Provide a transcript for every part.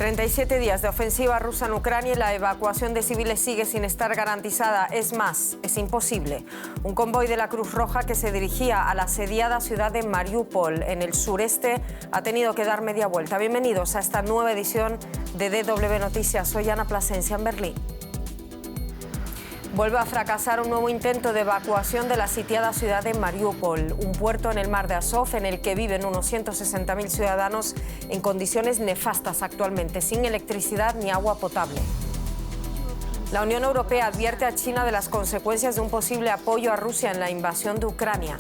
37 días de ofensiva rusa en Ucrania y la evacuación de civiles sigue sin estar garantizada. Es más, es imposible. Un convoy de la Cruz Roja que se dirigía a la asediada ciudad de Mariupol, en el sureste, ha tenido que dar media vuelta. Bienvenidos a esta nueva edición de DW Noticias. Soy Ana Plasencia en Berlín. Vuelve a fracasar un nuevo intento de evacuación de la sitiada ciudad de Mariupol, un puerto en el mar de Azov en el que viven unos 160.000 ciudadanos en condiciones nefastas actualmente, sin electricidad ni agua potable. La Unión Europea advierte a China de las consecuencias de un posible apoyo a Rusia en la invasión de Ucrania.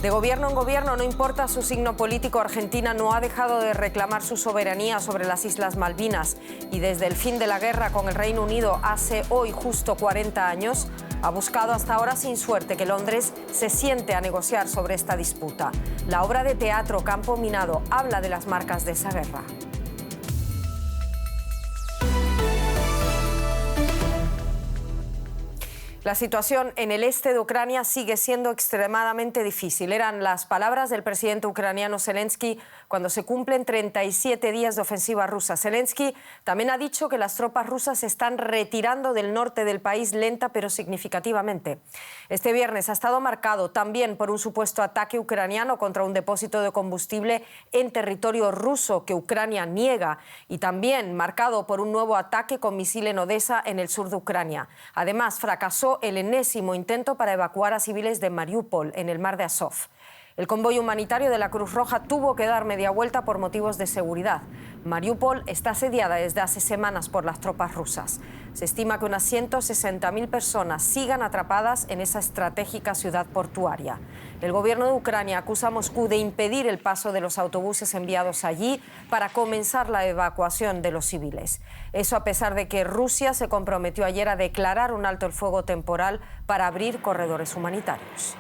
De gobierno en gobierno, no importa su signo político, Argentina no ha dejado de reclamar su soberanía sobre las Islas Malvinas y desde el fin de la guerra con el Reino Unido hace hoy justo 40 años, ha buscado hasta ahora sin suerte que Londres se siente a negociar sobre esta disputa. La obra de teatro Campo Minado habla de las marcas de esa guerra. La situación en el este de Ucrania sigue siendo extremadamente difícil. Eran las palabras del presidente ucraniano Zelensky cuando se cumplen 37 días de ofensiva rusa. Zelensky también ha dicho que las tropas rusas se están retirando del norte del país lenta pero significativamente. Este viernes ha estado marcado también por un supuesto ataque ucraniano contra un depósito de combustible en territorio ruso que Ucrania niega y también marcado por un nuevo ataque con misil en Odesa en el sur de Ucrania. Además, fracasó el enésimo intento para evacuar a civiles de Mariupol, en el mar de Azov. El convoy humanitario de la Cruz Roja tuvo que dar media vuelta por motivos de seguridad. Mariupol está asediada desde hace semanas por las tropas rusas. Se estima que unas 160.000 personas sigan atrapadas en esa estratégica ciudad portuaria. El gobierno de Ucrania acusa a Moscú de impedir el paso de los autobuses enviados allí para comenzar la evacuación de los civiles. Eso a pesar de que Rusia se comprometió ayer a declarar un alto el fuego temporal para abrir corredores humanitarios.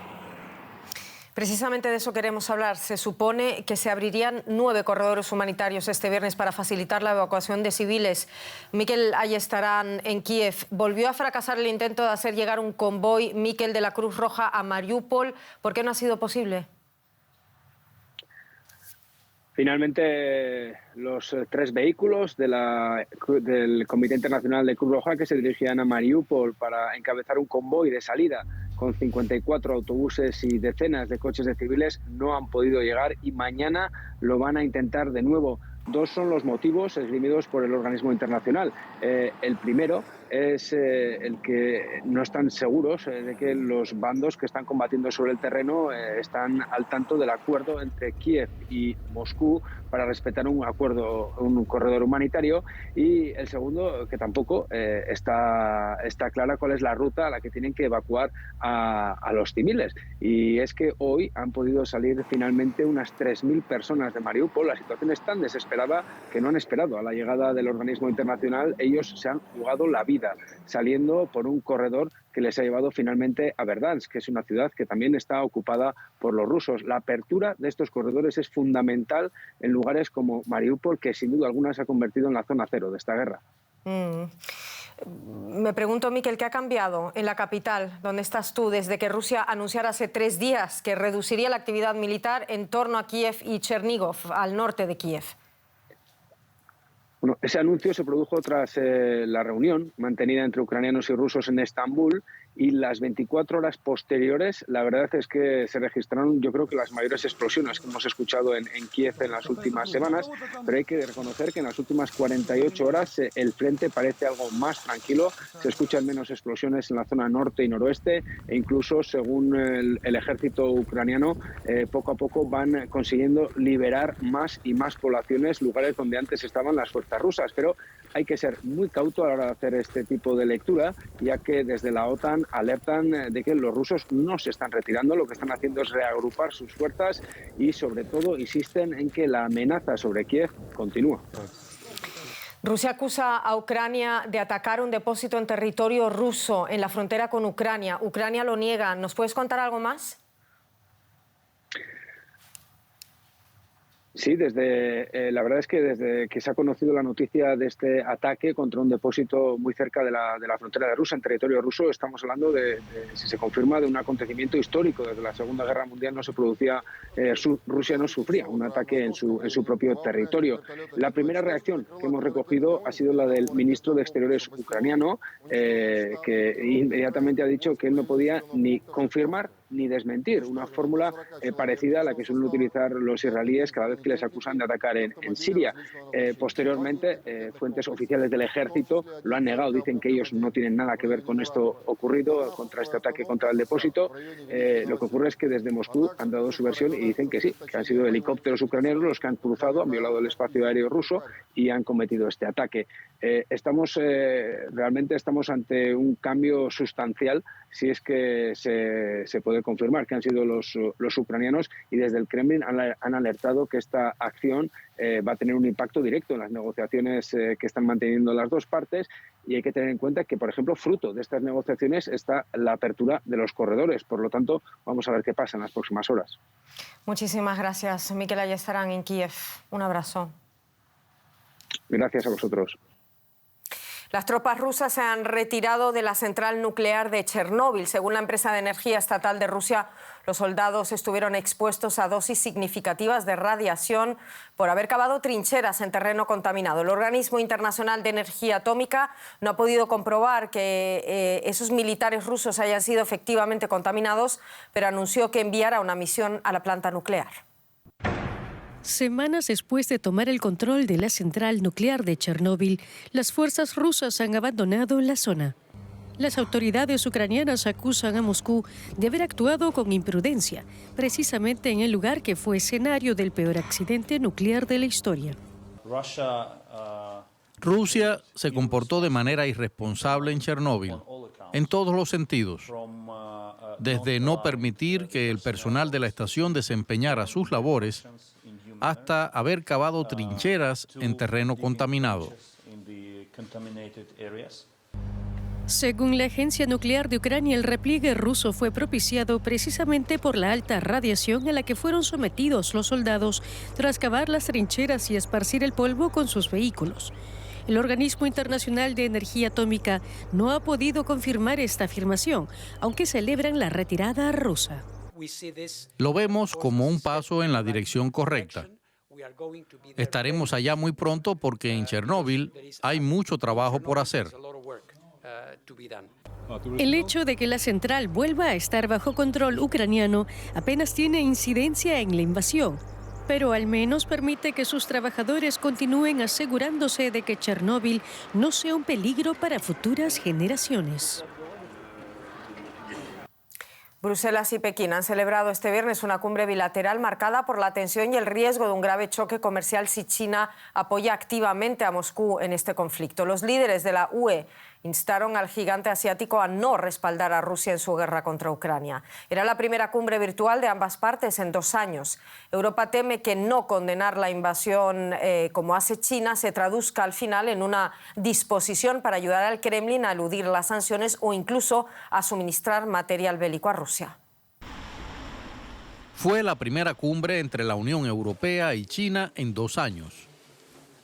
Precisamente de eso queremos hablar. Se supone que se abrirían 9 corredores humanitarios este viernes para facilitar la evacuación de civiles. Mikel Ayestarán en Kiev. ¿Volvió a fracasar el intento de hacer llegar un convoy, Mikel, de la Cruz Roja a Mariupol? ¿Por qué no ha sido posible? Finalmente, los 3 vehículos del Comité Internacional de Cruz Roja que se dirigían a Mariupol para encabezar un convoy de salida con 54 autobuses y decenas de coches de civiles no han podido llegar y mañana lo van a intentar de nuevo. 2 son los motivos esgrimidos por el organismo internacional. El primero es el que no están seguros de que los bandos que están combatiendo sobre el terreno están al tanto del acuerdo entre Kiev y Moscú para respetar un acuerdo, un corredor humanitario, y el segundo, que tampoco está clara cuál es la ruta a la que tienen que evacuar a los civiles. Y es que hoy han podido salir finalmente unas 3.000 personas de Mariupol. La situación es tan desesperada que no han esperado a la llegada del organismo internacional. Ellos se han jugado la vida saliendo por un corredor que les ha llevado finalmente a Verdansk, que es una ciudad que también está ocupada por los rusos. La apertura de estos corredores es fundamental en lugares como Mariupol, que sin duda alguna se ha convertido en la zona cero de esta guerra. Me pregunto, Mikel, ¿qué ha cambiado en la capital, donde estás tú, desde que Rusia anunciara hace 3 días que reduciría la actividad militar en torno a Kiev y Chernigov, al norte de Kiev? Bueno, ese anuncio se produjo tras la reunión mantenida entre ucranianos y rusos en Estambul, y las 24 horas posteriores, la verdad es que se registraron, yo creo que las mayores explosiones que hemos escuchado en Kiev en las últimas semanas, pero hay que reconocer que en las últimas 48 horas el frente parece algo más tranquilo. Se escuchan menos explosiones en la zona norte y noroeste, e incluso, según el ejército ucraniano, poco a poco van consiguiendo liberar más y más poblaciones, lugares donde antes estaban las fuerzas rusas. Pero hay que ser muy cauto a la hora de hacer este tipo de lectura, ya que desde la OTAN alertan de que los rusos no se están retirando, lo que están haciendo es reagrupar sus fuerzas y, sobre todo, insisten en que la amenaza sobre Kiev continúa. Rusia acusa a Ucrania de atacar un depósito en territorio ruso en la frontera con Ucrania. Ucrania lo niega. ¿Nos puedes contar algo más? Sí, la verdad es que desde que se ha conocido la noticia de este ataque contra un depósito muy cerca de la frontera de Rusia, en territorio ruso, estamos hablando si se confirma, de un acontecimiento histórico. Desde la Segunda Guerra Mundial no se producía, Rusia no sufría un ataque en su propio territorio. La primera reacción que hemos recogido ha sido la del ministro de Exteriores ucraniano, que inmediatamente ha dicho que él no podía ni confirmar ni desmentir, una fórmula parecida a la que suelen utilizar los israelíes cada vez que les acusan de atacar en Siria. Posteriormente, fuentes oficiales del ejército lo han negado, dicen que ellos no tienen nada que ver con esto ocurrido, contra este ataque contra el depósito. Lo que ocurre es que desde Moscú han dado su versión y dicen que sí, que han sido helicópteros ucranianos los que han cruzado, han violado el espacio aéreo ruso y han cometido este ataque. Realmente estamos ante un cambio sustancial, si es que se puede confirmar que han sido los ucranianos, y desde el Kremlin han alertado que esta acción va a tener un impacto directo en las negociaciones que están manteniendo las dos partes, y hay que tener en cuenta que, por ejemplo, fruto de estas negociaciones está la apertura de los corredores. Por lo tanto, vamos a ver qué pasa en las próximas horas. Muchísimas gracias, Mikel Ayestarán, en Kiev. Un abrazo. Gracias a vosotros. Las tropas rusas se han retirado de la central nuclear de Chernóbil. Según la empresa de energía estatal de Rusia, los soldados estuvieron expuestos a dosis significativas de radiación por haber cavado trincheras en terreno contaminado. El Organismo Internacional de Energía Atómica no ha podido comprobar que esos militares rusos hayan sido efectivamente contaminados, pero anunció que enviará una misión a la planta nuclear. Semanas después de tomar el control de la central nuclear de Chernóbil, las fuerzas rusas han abandonado la zona. Las autoridades ucranianas acusan a Moscú de haber actuado con imprudencia, precisamente en el lugar que fue escenario del peor accidente nuclear de la historia. Rusia se comportó de manera irresponsable en Chernóbil, en todos los sentidos, desde no permitir que el personal de la estación desempeñara sus labores hasta haber cavado trincheras en terreno contaminado. Según la agencia nuclear de Ucrania, el repliegue ruso fue propiciado precisamente por la alta radiación a la que fueron sometidos los soldados tras cavar las trincheras y esparcir el polvo con sus vehículos. El Organismo Internacional de Energía Atómica no ha podido confirmar esta afirmación, aunque celebran la retirada rusa. Lo vemos como un paso en la dirección correcta. Estaremos allá muy pronto porque en Chernóbil hay mucho trabajo por hacer. El hecho de que la central vuelva a estar bajo control ucraniano apenas tiene incidencia en la invasión, pero al menos permite que sus trabajadores continúen asegurándose de que Chernóbil no sea un peligro para futuras generaciones. Bruselas y Pekín han celebrado este viernes una cumbre bilateral marcada por la tensión y el riesgo de un grave choque comercial si China apoya activamente a Moscú en este conflicto. Los líderes de la UE instaron al gigante asiático a no respaldar a Rusia en su guerra contra Ucrania. Era la primera cumbre virtual de ambas partes en 2 años. Europa teme que no condenar la invasión como hace China se traduzca al final en una disposición para ayudar al Kremlin a eludir las sanciones o incluso a suministrar material bélico a Rusia. Fue la primera cumbre entre la Unión Europea y China en 2 años.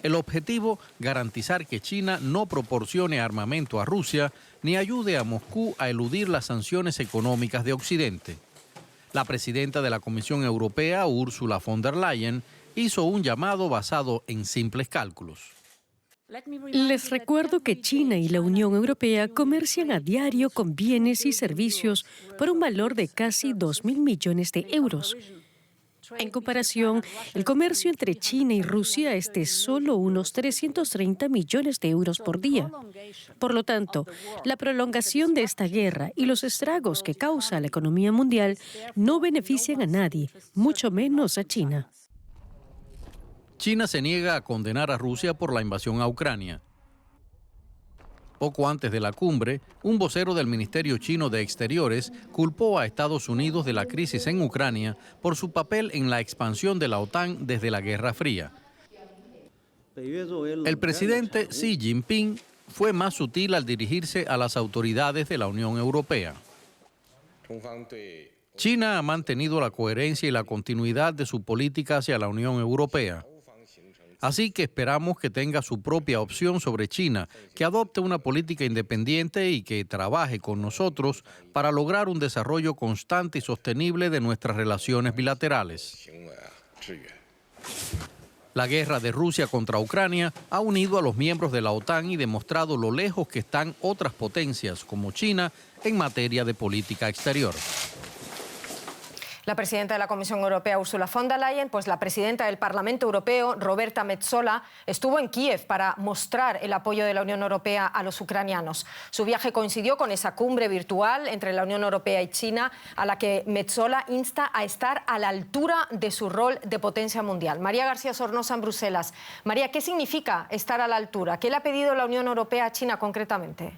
El objetivo, garantizar que China no proporcione armamento a Rusia ni ayude a Moscú a eludir las sanciones económicas de Occidente. La presidenta de la Comisión Europea, Ursula von der Leyen, hizo un llamado basado en simples cálculos. Les recuerdo que China y la Unión Europea comercian a diario con bienes y servicios por un valor de casi 2.000 millones de euros. En comparación, el comercio entre China y Rusia es de solo unos 330 millones de euros por día. Por lo tanto, la prolongación de esta guerra y los estragos que causa a la economía mundial no benefician a nadie, mucho menos a China. China se niega a condenar a Rusia por la invasión a Ucrania. Poco antes de la cumbre, un vocero del Ministerio Chino de Exteriores culpó a Estados Unidos de la crisis en Ucrania por su papel en la expansión de la OTAN desde la Guerra Fría. El presidente Xi Jinping fue más sutil al dirigirse a las autoridades de la Unión Europea. China ha mantenido la coherencia y la continuidad de su política hacia la Unión Europea. Así que esperamos que tenga su propia opción sobre China, que adopte una política independiente y que trabaje con nosotros para lograr un desarrollo constante y sostenible de nuestras relaciones bilaterales. La guerra de Rusia contra Ucrania ha unido a los miembros de la OTAN y demostrado lo lejos que están otras potencias como China en materia de política exterior. La presidenta de la Comisión Europea, Ursula von der Leyen, pues la presidenta del Parlamento Europeo, Roberta Metsola, estuvo en Kiev para mostrar el apoyo de la Unión Europea a los ucranianos. Su viaje coincidió con esa cumbre virtual entre la Unión Europea y China, a la que Metsola insta a estar a la altura de su rol de potencia mundial. María García Sornosa en Bruselas. María, ¿qué significa estar a la altura? ¿Qué le ha pedido la Unión Europea a China concretamente?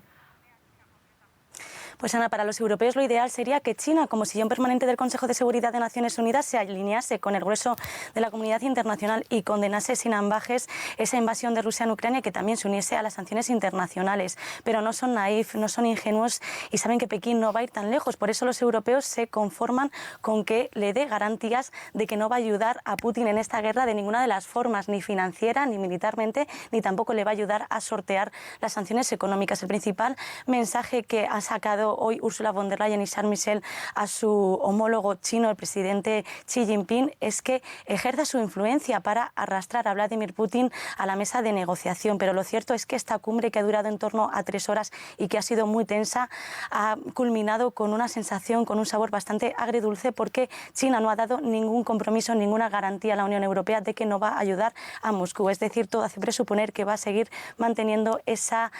Pues Ana, para los europeos lo ideal sería que China, como sillón permanente del Consejo de Seguridad de Naciones Unidas, se alinease con el grueso de la comunidad internacional y condenase sin ambages esa invasión de Rusia en Ucrania, que también se uniese a las sanciones internacionales. Pero no son naif, no son ingenuos y saben que Pekín no va a ir tan lejos. Por eso los europeos se conforman con que le dé garantías de que no va a ayudar a Putin en esta guerra de ninguna de las formas, ni financiera, ni militarmente, ni tampoco le va a ayudar a sortear las sanciones económicas. El principal mensaje que ha sacado hoy Ursula von der Leyen y Charles Michel a su homólogo chino, el presidente Xi Jinping, es que ejerza su influencia para arrastrar a Vladimir Putin a la mesa de negociación. Pero lo cierto es que esta cumbre, que ha durado en torno a 3 horas y que ha sido muy tensa, ha culminado con una sensación, con un sabor bastante agridulce, porque China no ha dado ningún compromiso, ninguna garantía a la Unión Europea de que no va a ayudar a Moscú. Es decir, todo hace presuponer que va a seguir manteniendo esa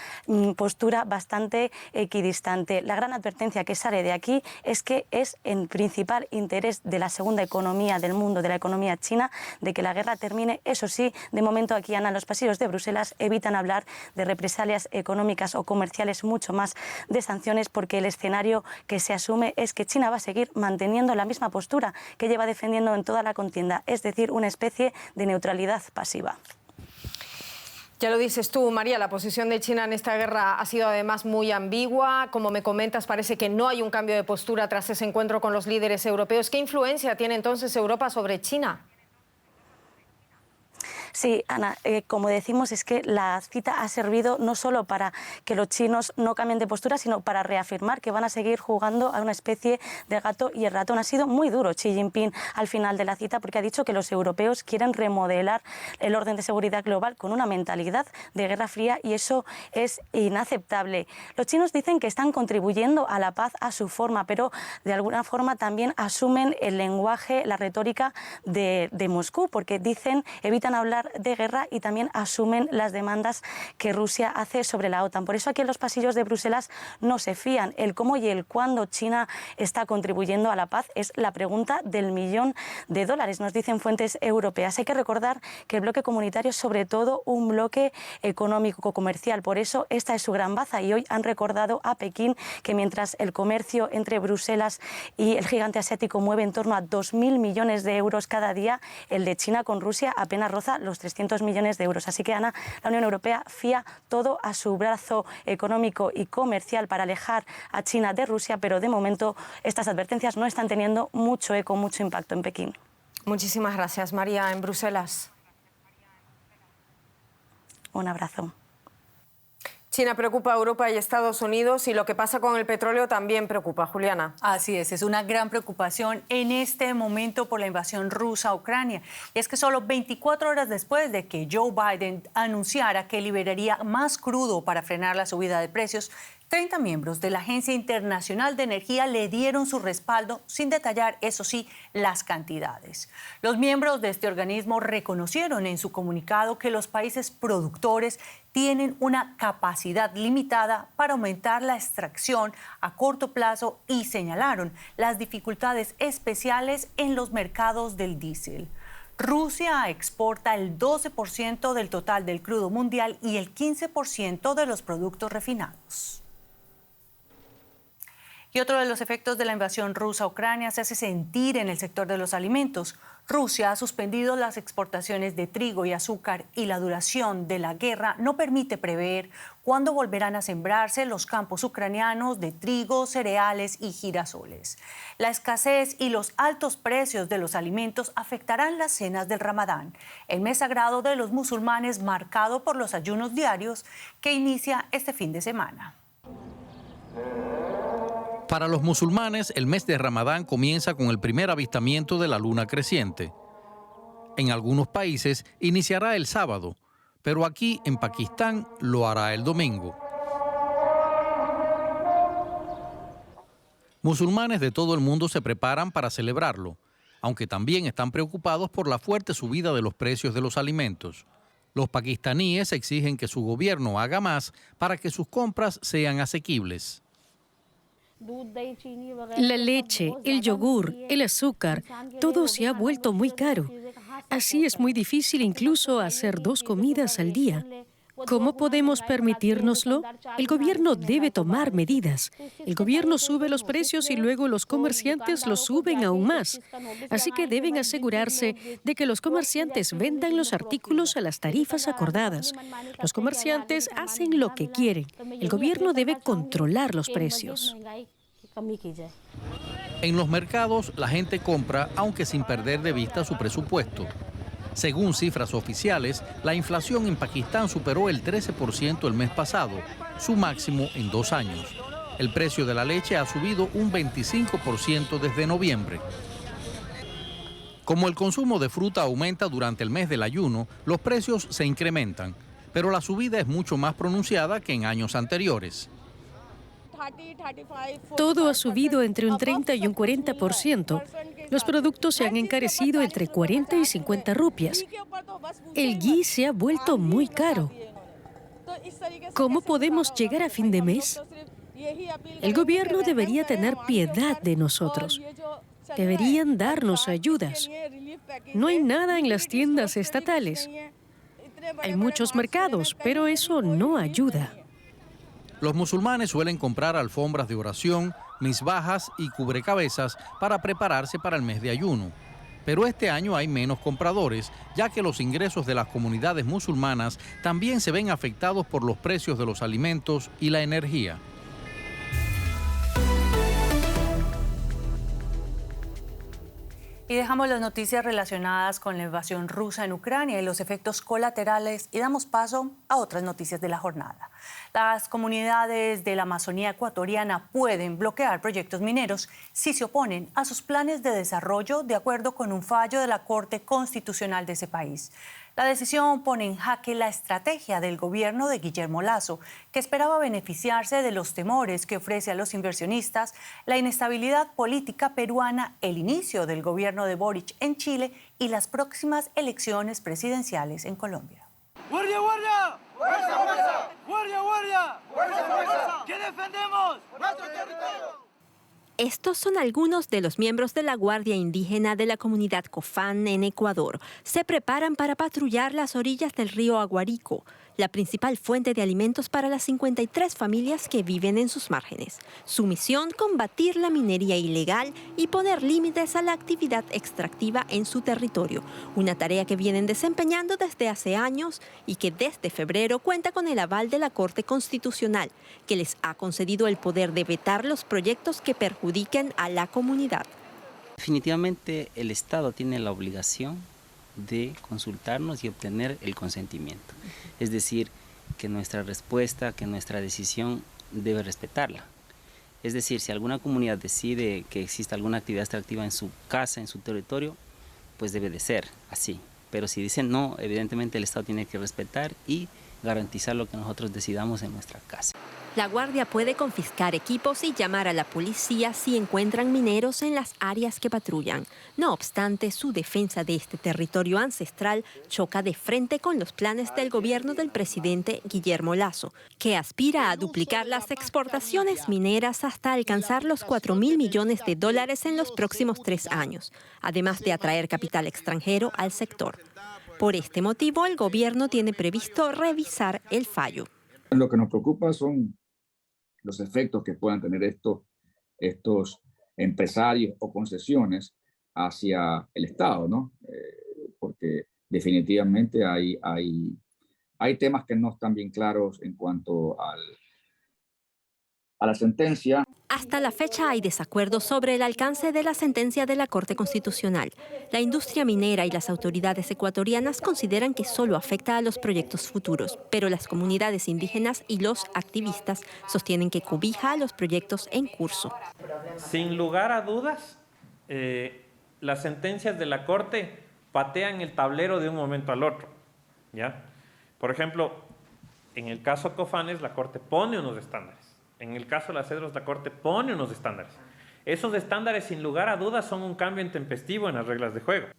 postura bastante equidistante. La gran advertencia que sale de aquí es que es en principal interés de la segunda economía del mundo, de la economía china, de que la guerra termine. Eso sí, de momento aquí, Ana, en los pasillos de Bruselas evitan hablar de represalias económicas o comerciales, mucho más de sanciones, porque el escenario que se asume es que China va a seguir manteniendo la misma postura que lleva defendiendo en toda la contienda, es decir, una especie de neutralidad pasiva. Ya lo dices tú, María, la posición de China en esta guerra ha sido además muy ambigua. Como me comentas, parece que no hay un cambio de postura tras ese encuentro con los líderes europeos. ¿Qué influencia tiene entonces Europa sobre China? Sí, Ana, como decimos, es que la cita ha servido no solo para que los chinos no cambien de postura, sino para reafirmar que van a seguir jugando a una especie de gato y el ratón. Ha sido muy duro Xi Jinping al final de la cita, porque ha dicho que los europeos quieren remodelar el orden de seguridad global con una mentalidad de guerra fría, y eso es inaceptable. Los chinos dicen que están contribuyendo a la paz a su forma, pero de alguna forma también asumen el lenguaje, la retórica de Moscú, porque dicen, evitan hablar de guerra y también asumen las demandas que Rusia hace sobre la OTAN. Por eso aquí en los pasillos de Bruselas no se fían. El cómo y el cuándo China está contribuyendo a la paz es la pregunta del $1.000.000, nos dicen fuentes europeas. Hay que recordar que el bloque comunitario es sobre todo un bloque económico-comercial. Por eso esta es su gran baza, y hoy han recordado a Pekín que mientras el comercio entre Bruselas y el gigante asiático mueve en torno a 2.000 millones de euros cada día, el de China con Rusia apenas roza los 300 millones de euros. Así que, Ana, la Unión Europea fía todo a su brazo económico y comercial para alejar a China de Rusia, pero de momento estas advertencias no están teniendo mucho eco, mucho impacto en Pekín. Muchísimas gracias, María, en Bruselas. Un abrazo. China preocupa a Europa y Estados Unidos, y lo que pasa con el petróleo también preocupa. Juliana. Así es una gran preocupación en este momento por la invasión rusa a Ucrania. Y es que solo 24 horas después de que Joe Biden anunciara que liberaría más crudo para frenar la subida de precios, 30 miembros de la Agencia Internacional de Energía le dieron su respaldo, sin detallar, eso sí, las cantidades. Los miembros de este organismo reconocieron en su comunicado que los países productores tienen una capacidad limitada para aumentar la extracción a corto plazo y señalaron las dificultades especiales en los mercados del diésel. Rusia exporta el 12% del total del crudo mundial y el 15% de los productos refinados. Y otro de los efectos de la invasión rusa a Ucrania se hace sentir en el sector de los alimentos. Rusia ha suspendido las exportaciones de trigo y azúcar y la duración de la guerra no permite prever cuándo volverán a sembrarse los campos ucranianos de trigo, cereales y girasoles. La escasez y los altos precios de los alimentos afectarán las cenas del Ramadán, el mes sagrado de los musulmanes marcado por los ayunos diarios que inicia este fin de semana. Para los musulmanes, el mes de Ramadán comienza con el primer avistamiento de la luna creciente. En algunos países iniciará el sábado, pero aquí en Pakistán lo hará el domingo. Musulmanes de todo el mundo se preparan para celebrarlo, aunque también están preocupados por la fuerte subida de los precios de los alimentos. Los pakistaníes exigen que su gobierno haga más para que sus compras sean asequibles. La leche, el yogur, el azúcar, todo se ha vuelto muy caro. Así es muy difícil incluso hacer 2 comidas al día. ¿Cómo podemos permitírnoslo? El gobierno debe tomar medidas. El gobierno sube los precios y luego los comerciantes los suben aún más. Así que deben asegurarse de que los comerciantes vendan los artículos a las tarifas acordadas. Los comerciantes hacen lo que quieren. El gobierno debe controlar los precios. En los mercados, la gente compra, aunque sin perder de vista su presupuesto. Según cifras oficiales, la inflación en Pakistán superó el 13% el mes pasado, su máximo en 2 años. El precio de la leche ha subido un 25% desde noviembre. Como el consumo de fruta aumenta durante el mes del ayuno, los precios se incrementan, pero la subida es mucho más pronunciada que en años anteriores. Todo ha subido entre un 30 y un 40%. Los productos se han encarecido entre 40 y 50 rupias. El ghee se ha vuelto muy caro. ¿Cómo podemos llegar a fin de mes? El gobierno debería tener piedad de nosotros. Deberían darnos ayudas. No hay nada en las tiendas estatales. Hay muchos mercados, pero eso no ayuda. Los musulmanes suelen comprar alfombras de oración, misbajas y cubrecabezas para prepararse para el mes de ayuno. Pero este año hay menos compradores, ya que los ingresos de las comunidades musulmanas también se ven afectados por los precios de los alimentos y la energía. Y dejamos las noticias relacionadas con la invasión rusa en Ucrania y los efectos colaterales y damos paso a otras noticias de la jornada. Las comunidades de la Amazonía ecuatoriana pueden bloquear proyectos mineros si se oponen a sus planes de desarrollo de acuerdo con un fallo de la Corte Constitucional de ese país. La decisión pone en jaque la estrategia del gobierno de Guillermo Lasso, que esperaba beneficiarse de los temores que ofrece a los inversionistas, la inestabilidad política peruana, el inicio del gobierno de Boric en Chile y las próximas elecciones presidenciales en Colombia. ¡Guardia, guardia! ¡Fuerza, fuerza! ¡Guardia, guardia! ¡Fuerza, fuerza! ¡Que defendemos nuestro territorio! Estos son algunos de los miembros de la Guardia Indígena de la comunidad Cofán en Ecuador. Se preparan para patrullar las orillas del río Aguarico, la principal fuente de alimentos para las 53 familias que viven en sus márgenes. Su misión, combatir la minería ilegal y poner límites a la actividad extractiva en su territorio, una tarea que vienen desempeñando desde hace años y que desde febrero cuenta con el aval de la Corte Constitucional, que les ha concedido el poder de vetar los proyectos que perjudiquen a la comunidad. Definitivamente el Estado tiene la obligación de consultarnos y obtener el consentimiento. Es decir, que nuestra respuesta, que nuestra decisión debe respetarla. Es decir, si alguna comunidad decide que exista alguna actividad extractiva en su casa, en su territorio, pues debe de ser así. Pero si dicen no, evidentemente el Estado tiene que respetar y garantizar lo que nosotros decidamos en nuestra casa. La Guardia puede confiscar equipos y llamar a la policía si encuentran mineros en las áreas que patrullan. No obstante, su defensa de este territorio ancestral choca de frente con los planes del gobierno del presidente Guillermo Lasso, que aspira a duplicar las exportaciones mineras hasta alcanzar los $4.000 millones en los próximos 3 años, además de atraer capital extranjero al sector. Por este motivo, el gobierno tiene previsto revisar el fallo. Lo que nos preocupa son los efectos que puedan tener estos empresarios o concesiones hacia el Estado, ¿no? Porque definitivamente hay temas que no están bien claros en cuanto a la sentencia. Hasta la fecha hay desacuerdos sobre el alcance de la sentencia de la Corte Constitucional. La industria minera y las autoridades ecuatorianas consideran que solo afecta a los proyectos futuros, pero las comunidades indígenas y los activistas sostienen que cobija a los proyectos en curso. Sin lugar a dudas, las sentencias de la Corte patean el tablero de un momento al otro, ¿ya? Por ejemplo, en el caso Cofanes, la Corte pone unos estándares. En el caso de las Cedros, la Corte pone unos estándares. Esos estándares, sin lugar a dudas, son un cambio intempestivo en las reglas de juego.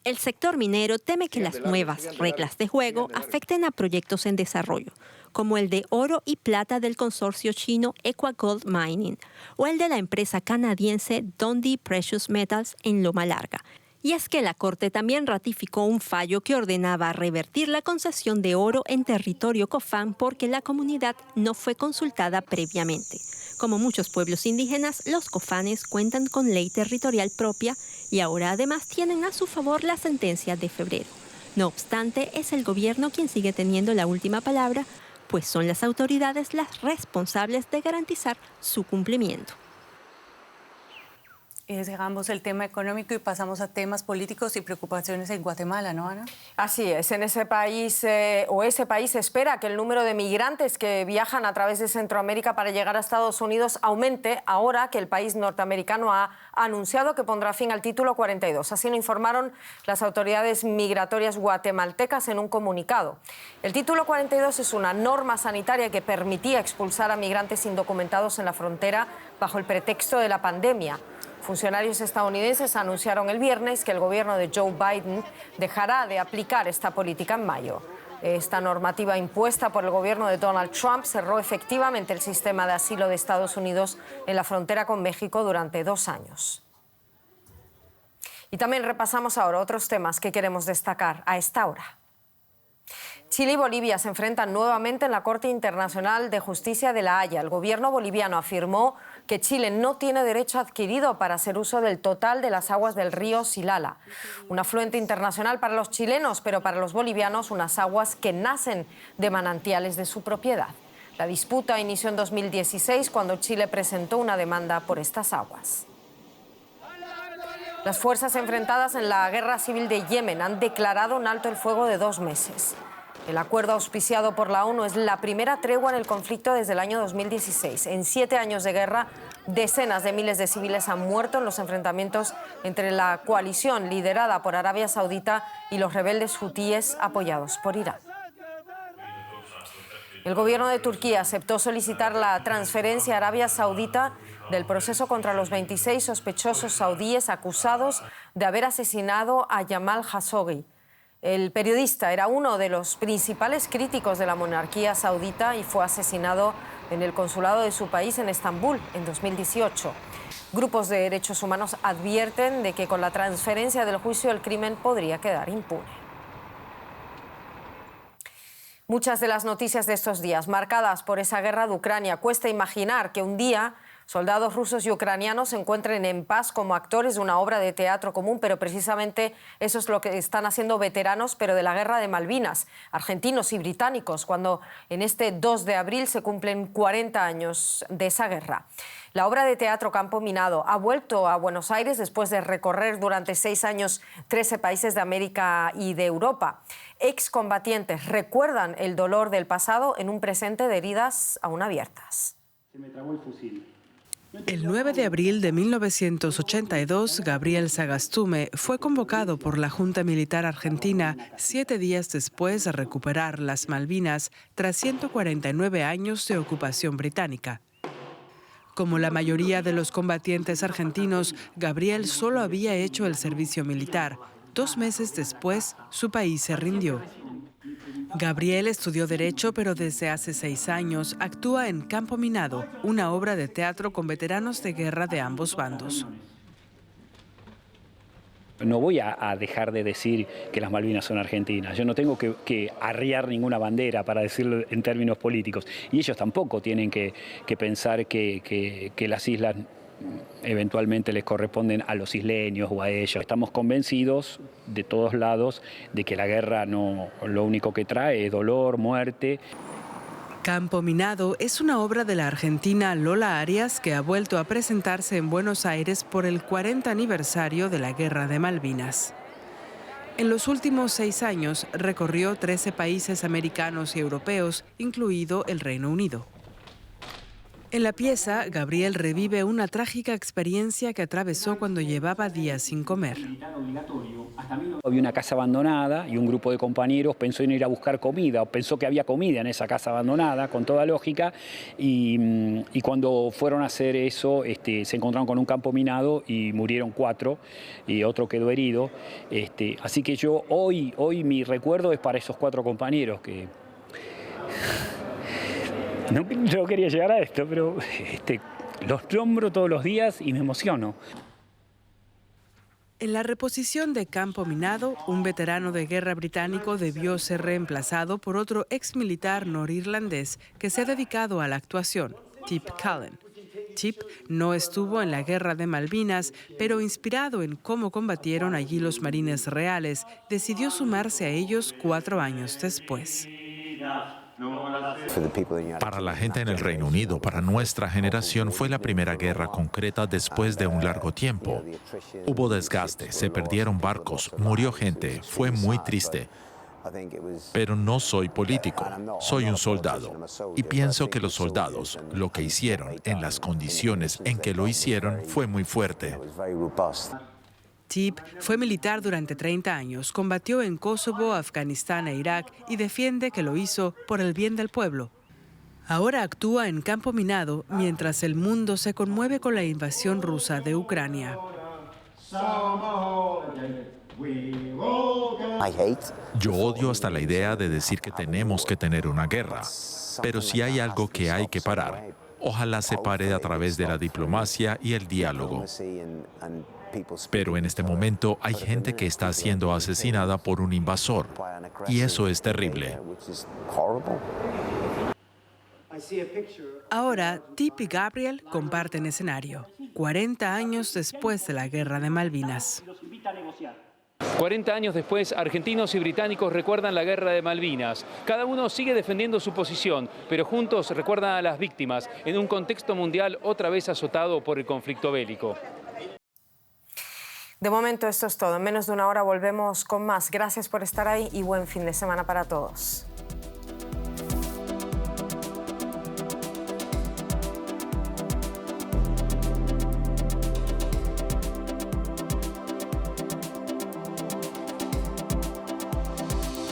El sector minero teme que las nuevas reglas de juego afecten a proyectos en desarrollo, como el de oro y plata del consorcio chino EquaGold Mining o el de la empresa canadiense Dundee Precious Metals en Loma Larga. Y es que la Corte también ratificó un fallo que ordenaba revertir la concesión de oro en territorio Cofán porque la comunidad no fue consultada previamente. Como muchos pueblos indígenas, los cofanes cuentan con ley territorial propia y ahora además tienen a su favor la sentencia de febrero. No obstante, es el gobierno quien sigue teniendo la última palabra, pues son las autoridades las responsables de garantizar su cumplimiento. Dejamos el tema económico y pasamos a temas políticos y preocupaciones en Guatemala, ¿no, Ana? Así es, en ese país ese país espera que el número de migrantes que viajan a través de Centroamérica para llegar a Estados Unidos aumente ahora que el país norteamericano ha anunciado que pondrá fin al Título 42. Así lo informaron las autoridades migratorias guatemaltecas en un comunicado. El Título 42 es una norma sanitaria que permitía expulsar a migrantes indocumentados en la frontera bajo el pretexto de la pandemia. Funcionarios estadounidenses anunciaron el viernes que el gobierno de Joe Biden dejará de aplicar esta política en mayo. Esta normativa impuesta por el gobierno de Donald Trump cerró efectivamente el sistema de asilo de Estados Unidos en la frontera con México durante 2 años. Y también repasamos ahora otros temas que queremos destacar a esta hora. Chile y Bolivia se enfrentan nuevamente en la Corte Internacional de Justicia de La Haya. El gobierno boliviano afirmó que Chile no tiene derecho adquirido para hacer uso del total de las aguas del río Silala, un afluente internacional para los chilenos, pero para los bolivianos unas aguas que nacen de manantiales de su propiedad. La disputa inició en 2016 cuando Chile presentó una demanda por estas aguas. Las fuerzas enfrentadas en la guerra civil de Yemen han declarado un alto el fuego de 2 meses. El acuerdo auspiciado por la ONU es la primera tregua en el conflicto desde el año 2016. En 7 años de guerra, decenas de miles de civiles han muerto en los enfrentamientos entre la coalición liderada por Arabia Saudita y los rebeldes hutíes apoyados por Irán. El gobierno de Turquía aceptó solicitar la transferencia a Arabia Saudita del proceso contra los 26 sospechosos saudíes acusados de haber asesinado a Jamal Khashoggi. El periodista era uno de los principales críticos de la monarquía saudita y fue asesinado en el consulado de su país en Estambul en 2018. Grupos de derechos humanos advierten de que con la transferencia del juicio el crimen podría quedar impune. Muchas de las noticias de estos días, marcadas por esa guerra de Ucrania, cuesta imaginar que un día soldados rusos y ucranianos se encuentren en paz como actores de una obra de teatro común, pero precisamente eso es lo que están haciendo veteranos, pero de la guerra de Malvinas, argentinos y británicos, cuando en este 2 de abril se cumplen 40 años de esa guerra. La obra de teatro Campo Minado ha vuelto a Buenos Aires después de recorrer durante 6 años 13 países de América y de Europa. Excombatientes recuerdan el dolor del pasado en un presente de heridas aún abiertas. Se me trabó el fusil. El 9 de abril de 1982, Gabriel Sagastume fue convocado por la Junta Militar Argentina 7 días después de recuperar las Malvinas tras 149 años de ocupación británica. Como la mayoría de los combatientes argentinos, Gabriel solo había hecho el servicio militar. 2 meses después, su país se rindió. Gabriel estudió Derecho, pero desde hace 6 años actúa en Campo Minado, una obra de teatro con veteranos de guerra de ambos bandos. No voy a dejar de decir que las Malvinas son argentinas. Yo no tengo que arriar ninguna bandera, para decirlo en términos políticos. Y ellos tampoco tienen que pensar que las islas eventualmente les corresponden a los isleños o a ellos. Estamos convencidos de todos lados de que la guerra no, lo único que trae es dolor, muerte. Campo Minado es una obra de la argentina Lola Arias que ha vuelto a presentarse en Buenos Aires por el 40 aniversario de la Guerra de Malvinas. En los últimos 6 años recorrió 13 países americanos y europeos, incluido el Reino Unido. En la pieza, Gabriel revive una trágica experiencia que atravesó cuando llevaba días sin comer. Había una casa abandonada y un grupo de compañeros pensó en ir a buscar comida, o pensó que había comida en esa casa abandonada, con toda lógica, y cuando fueron a hacer eso, se encontraron con un campo minado y murieron 4, y otro quedó herido. Así que yo hoy mi recuerdo es para esos 4 compañeros que... No quería llegar a esto, pero los nombro todos los días y me emociono. En la reposición de Campo Minado, un veterano de guerra británico debió ser reemplazado por otro exmilitar norirlandés que se ha dedicado a la actuación, Tip Cullen. Tip no estuvo en la Guerra de Malvinas, pero inspirado en cómo combatieron allí los marines reales, decidió sumarse a ellos 4 años después. Para la gente en el Reino Unido, para nuestra generación, fue la primera guerra concreta después de un largo tiempo. Hubo desgaste, se perdieron barcos, murió gente, fue muy triste. Pero no soy político, soy un soldado. Y pienso que los soldados, lo que hicieron en las condiciones en que lo hicieron, fue muy fuerte. Tip fue militar durante 30 años, combatió en Kosovo, Afganistán e Irak y defiende que lo hizo por el bien del pueblo. Ahora actúa en Campo Minado mientras el mundo se conmueve con la invasión rusa de Ucrania. Yo odio hasta la idea de decir que tenemos que tener una guerra, pero si hay algo que hay que parar, ojalá se pare a través de la diplomacia y el diálogo. Pero en este momento hay gente que está siendo asesinada por un invasor, y eso es terrible. Ahora, Tip y Gabriel comparten escenario, 40 años después de la Guerra de Malvinas. 40 años después, argentinos y británicos recuerdan la Guerra de Malvinas. Cada uno sigue defendiendo su posición, pero juntos recuerdan a las víctimas en un contexto mundial otra vez azotado por el conflicto bélico. De momento esto es todo. En menos de una hora volvemos con más. Gracias por estar ahí y buen fin de semana para todos.